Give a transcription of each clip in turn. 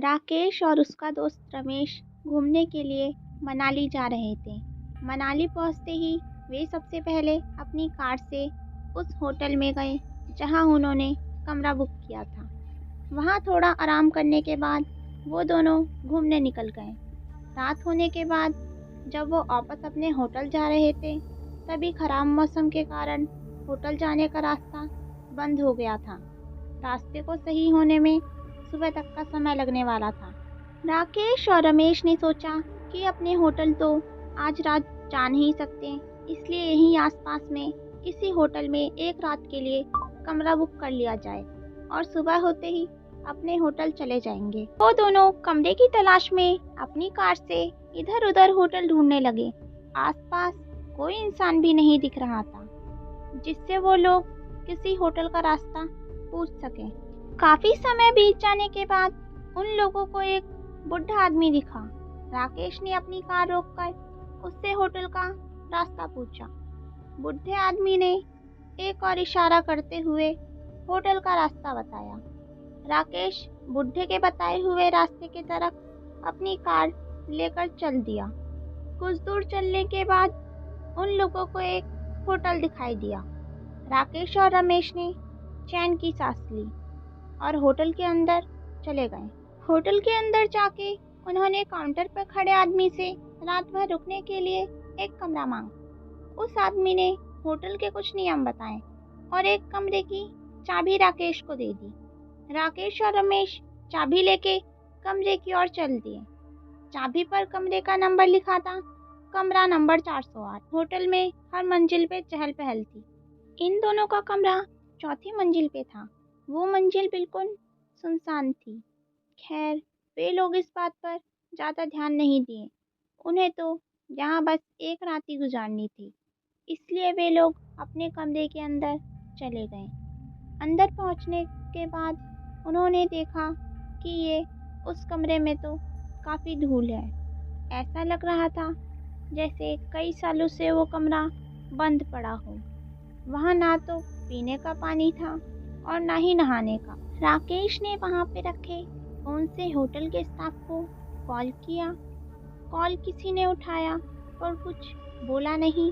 राकेश और उसका दोस्त रमेश घूमने के लिए मनाली जा रहे थे। मनाली पहुंचते ही वे सबसे पहले अपनी कार से उस होटल में गए जहां उन्होंने कमरा बुक किया था। वहां थोड़ा आराम करने के बाद वो दोनों घूमने निकल गए। रात होने के बाद जब वो वापस अपने होटल जा रहे थे, तभी खराब मौसम के कारण होटल जाने का रास्ता बंद हो गया था। रास्ते को सही होने में सुबह तक का समय लगने वाला था। राकेश और रमेश ने सोचा कि अपने होटल तो आज रात जा नहीं सकते, इसलिए यहीं आसपास में किसी होटल में एक रात के लिए कमरा बुक कर लिया जाए और सुबह होते ही अपने होटल चले जाएंगे। वो दोनों कमरे की तलाश में अपनी कार से इधर उधर होटल ढूंढने लगे। आसपास कोई इंसान भी नहीं दिख रहा था जिससे वो लोग किसी होटल का रास्ता पूछ सके। काफी समय बीत जाने के बाद उन लोगों को एक बुढ़ा आदमी दिखा। राकेश ने अपनी कार रोककर उससे होटल का रास्ता पूछा। बुढ़े आदमी ने एक और इशारा करते हुए होटल का रास्ता बताया। राकेश बुढ़े के बताए हुए रास्ते की तरफ अपनी कार लेकर चल दिया। कुछ दूर चलने के बाद उन लोगों को एक होटल दिखाई दिया। राकेश और रमेश ने चैन की सांस ली और होटल के अंदर चले गए। होटल के अंदर जाके उन्होंने काउंटर पर खड़े आदमी से रात भर रुकने के लिए एक कमरा मांगा। उस आदमी ने होटल के कुछ नियम बताए और एक कमरे की चाबी राकेश को दे दी। राकेश और रमेश चाबी लेके कमरे की ओर चल दिए। चाबी पर कमरे का नंबर लिखा था, कमरा नंबर 408। होटल में हर मंजिल पे चहल पहल थी। इन दोनों का कमरा चौथी मंजिल पे था। वो मंजिल बिल्कुल सुनसान थी। खैर, वे लोग इस बात पर ज़्यादा ध्यान नहीं दिए। उन्हें तो यहाँ बस एक रात ही गुजारनी थी, इसलिए वे लोग अपने कमरे के अंदर चले गए। अंदर पहुँचने के बाद उन्होंने देखा कि ये उस कमरे में तो काफ़ी धूल है। ऐसा लग रहा था जैसे कई सालों से वो कमरा बंद पड़ा हो। वहाँ ना तो पीने का पानी था और ना ही नहाने का। राकेश ने वहाँ पे रखे फोन से होटल के स्टाफ को कॉल किया। कॉल किसी ने उठाया पर कुछ बोला नहीं।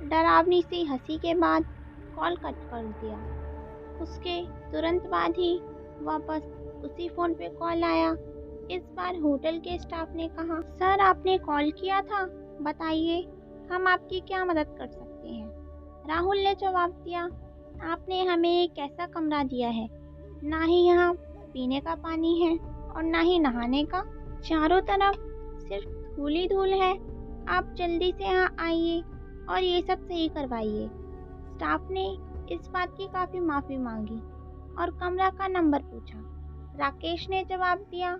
डरावनी सी हंसी के बाद कॉल कट कर दिया। उसके तुरंत बाद ही वापस उसी फोन पे कॉल आया। इस बार होटल के स्टाफ ने कहा, सर आपने कॉल किया था, बताइए हम आपकी क्या मदद कर सकते हैं। राहुल ने जवाब दिया, आपने हमें एक ऐसा कमरा दिया है, ना ही यहाँ पीने का पानी है और ना ही नहाने का। चारों तरफ सिर्फ धूल ही धूल है। आप जल्दी से यहाँ आइए और ये सब सही करवाइए। स्टाफ ने इस बात की काफ़ी माफ़ी मांगी और कमरा का नंबर पूछा। राकेश ने जवाब दिया,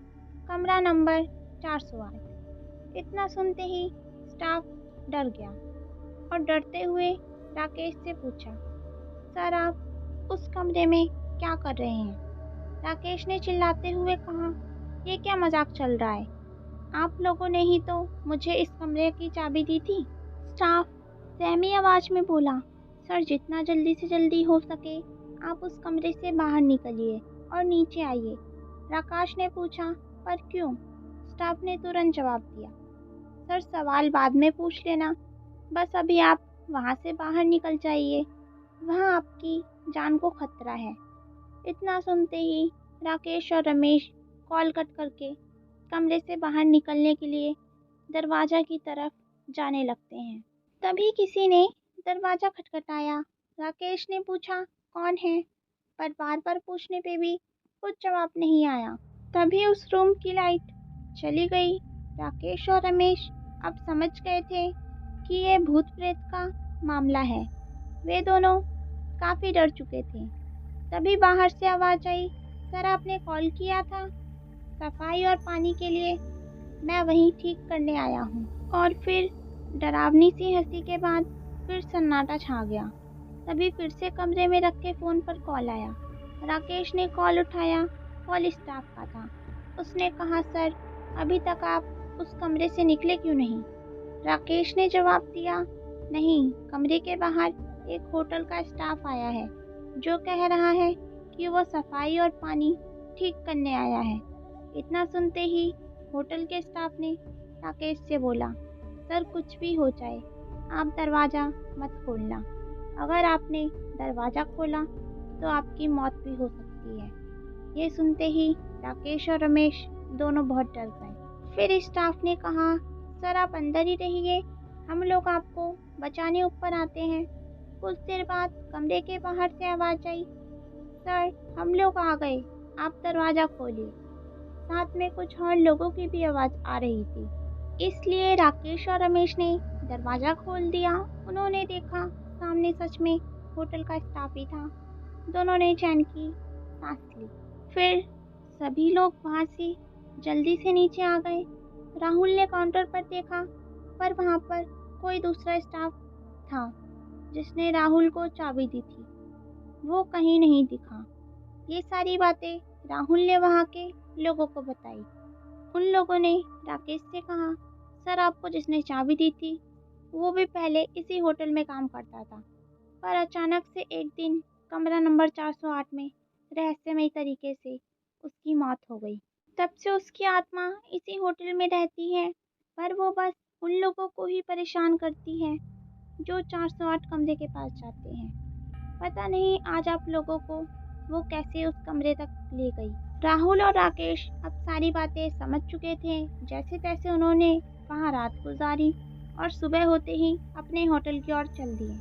कमरा नंबर 408। इतना सुनते ही स्टाफ डर गया और डरते हुए राकेश से पूछा, सर आप उस कमरे में क्या कर रहे हैं। राकेश ने चिल्लाते हुए कहा, ये क्या मजाक चल रहा है, आप लोगों ने ही तो मुझे इस कमरे की चाबी दी थी। स्टाफ सहमी आवाज में बोला, सर जितना जल्दी से जल्दी हो सके आप उस कमरे से बाहर निकलिए और नीचे आइए। राकेश ने पूछा, पर क्यों। स्टाफ ने तुरंत जवाब दिया, सर सवाल बाद में पूछ लेना, बस अभी आप वहाँ से बाहर निकल जाइए, वहाँ आपकी जान को खतरा है। इतना सुनते ही राकेश और रमेश कॉल कट करके कमरे से बाहर निकलने के लिए दरवाज़ा की तरफ जाने लगते हैं। तभी किसी ने दरवाज़ा खटखटाया। राकेश ने पूछा, कौन है, पर बार बार पूछने पे भी कुछ जवाब नहीं आया। तभी उस रूम की लाइट चली गई। राकेश और रमेश अब समझ गए थे कि ये भूत प्रेत का मामला है। वे दोनों काफ़ी डर चुके थे। तभी बाहर से आवाज़ आई, सर आपने कॉल किया था, सफाई और पानी के लिए मैं वहीं ठीक करने आया हूँ। और फिर डरावनी सी हंसी के बाद फिर सन्नाटा छा गया। तभी फिर से कमरे में रखे फ़ोन पर कॉल आया। राकेश ने कॉल उठाया। कॉल स्टाफ का था। उसने कहा, सर अभी तक आप उस कमरे से निकले क्यों नहीं। राकेश ने जवाब दिया, नहीं, कमरे के बाहर एक होटल का स्टाफ आया है जो कह रहा है कि वो सफाई और पानी ठीक करने आया है। इतना सुनते ही होटल के स्टाफ ने राकेश से बोला, सर कुछ भी हो जाए, आप दरवाज़ा मत खोलना। अगर आपने दरवाज़ा खोला तो आपकी मौत भी हो सकती है। ये सुनते ही राकेश और रमेश दोनों बहुत डर गए। फिर स्टाफ ने कहा, सर आप अंदर ही रहिए, हम लोग आपको बचाने ऊपर आते हैं। कुछ देर बाद कमरे के बाहर से आवाज़ आई, सर हम लोग आ गए, आप दरवाज़ा खोलिए। साथ में कुछ और लोगों की भी आवाज़ आ रही थी। इसलिए राकेश और रमेश ने दरवाज़ा खोल दिया। उन्होंने देखा सामने सच में होटल का स्टाफ ही था। दोनों ने चैन की सांस ली। फिर सभी लोग वहाँ से जल्दी से नीचे आ गए। राहुल ने काउंटर पर देखा, पर वहाँ पर कोई दूसरा स्टाफ था जिसने राहुल को चाबी दी थी, वो कहीं नहीं दिखा। ये सारी बातें राहुल ने वहाँ के लोगों को बताई। उन लोगों ने राकेश से कहा, सर आपको जिसने चाबी दी थी वो भी पहले इसी होटल में काम करता था, पर अचानक से एक दिन कमरा नंबर 408 में रहस्यमय तरीके से उसकी मौत हो गई। तब से उसकी आत्मा इसी होटल में रहती है, पर वो बस उन लोगों को ही परेशान करती है जो 408 कमरे के पास जाते हैं। पता नहीं आज आप लोगों को वो कैसे उस कमरे तक ले गई। राहुल और राकेश अब सारी बातें समझ चुके थे। जैसे तैसे उन्होंने वहाँ रात गुजारी और सुबह होते ही अपने होटल की ओर चल दिए।